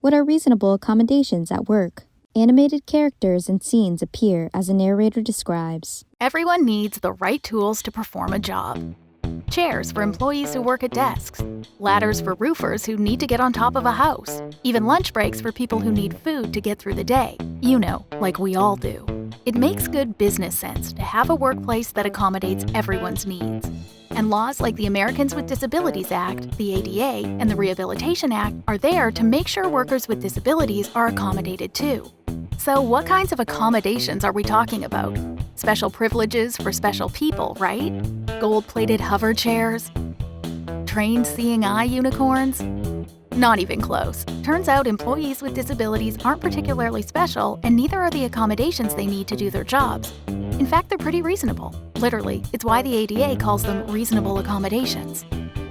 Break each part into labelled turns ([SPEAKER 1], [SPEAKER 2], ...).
[SPEAKER 1] What are reasonable accommodations at work? Animated characters and scenes appear as a narrator describes.
[SPEAKER 2] Everyone needs the right tools to perform a job. Chairs for employees who work at desks. Ladders for roofers who need to get on top of a house. Even lunch breaks for people who need food to get through the day. You know, like we all do. It makes good business sense to have a workplace that accommodates everyone's needs. And laws like the Americans with Disabilities Act, the ADA, and the Rehabilitation Act are there to make sure workers with disabilities are accommodated too. So what kinds of accommodations are we talking about? Special privileges for special people, right? Gold-plated hover chairs? Trained seeing eye unicorns? Not even close. Turns out employees with disabilities aren't particularly special, and neither are the accommodations they need to do their jobs. In fact, they're pretty reasonable. Literally, it's why the ADA calls them reasonable accommodations.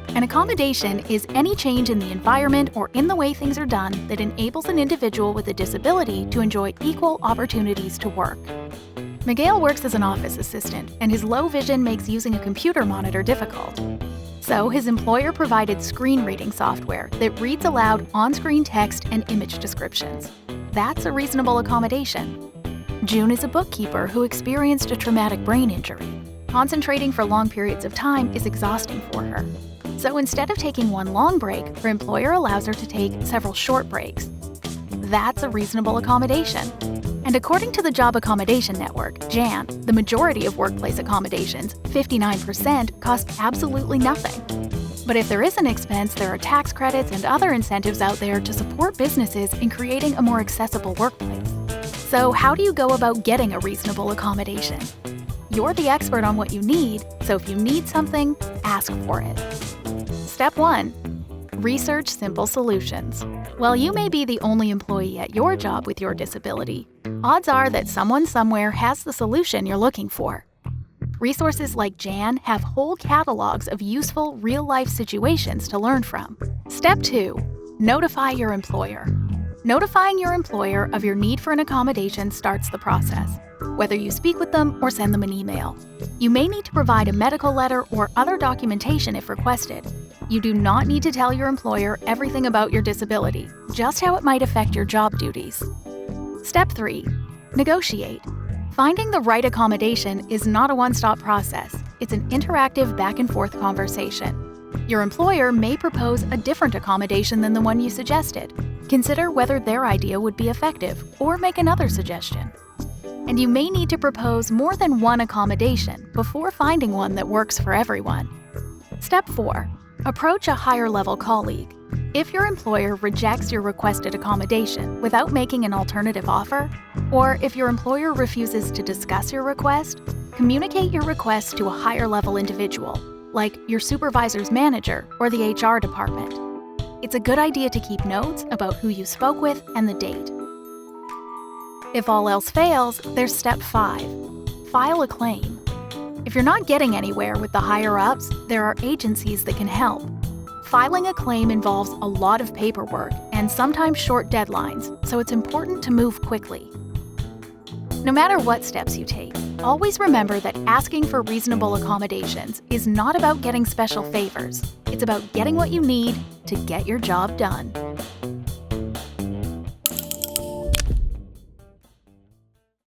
[SPEAKER 2] An accommodation is any change in the environment or in the way things are done that enables an individual with a disability to enjoy equal opportunities to work. Miguel works as an office assistant, and his low vision makes using a computer monitor difficult. So his employer provided screen reading software that reads aloud on-screen text and image descriptions. That's a reasonable accommodation. June is a bookkeeper who experienced a traumatic brain injury. Concentrating for long periods of time is exhausting for her. So instead of taking one long break, her employer allows her to take several short breaks. That's a reasonable accommodation. And according to the Job Accommodation Network, JAN, the majority of workplace accommodations, 59%, cost absolutely nothing. But if there is an expense, there are tax credits and other incentives out there to support businesses in creating a more accessible workplace. So how do you go about getting a reasonable accommodation? You're the expert on what you need, so if you need something, ask for it. Step 1. Research simple solutions. While you may be the only employee at your job with your disability, odds are that someone somewhere has the solution you're looking for. Resources like JAN have whole catalogs of useful real-life situations to learn from. Step 2. Notify your employer. Notifying your employer of your need for an accommodation starts the process, whether you speak with them or send them an email. You may need to provide a medical letter or other documentation if requested. You do not need to tell your employer everything about your disability, just how it might affect your job duties. Step 3. Negotiate. Finding the right accommodation is not a one-stop process. It's an interactive back-and-forth conversation. Your employer may propose a different accommodation than the one you suggested. Consider whether their idea would be effective, or make another suggestion. And you may need to propose more than one accommodation before finding one that works for everyone. Step 4. Approach a higher-level colleague. If your employer rejects your requested accommodation without making an alternative offer, or if your employer refuses to discuss your request, communicate your request to a higher-level individual, like your supervisor's manager or the HR department. It's a good idea to keep notes about who you spoke with and the date. If all else fails, there's step 5. File a claim. If you're not getting anywhere with the higher-ups, there are agencies that can help. Filing a claim involves a lot of paperwork and sometimes short deadlines, so it's important to move quickly. No matter what steps you take, always remember that asking for reasonable accommodations is not about getting special favors. It's about getting what you need to get your job done.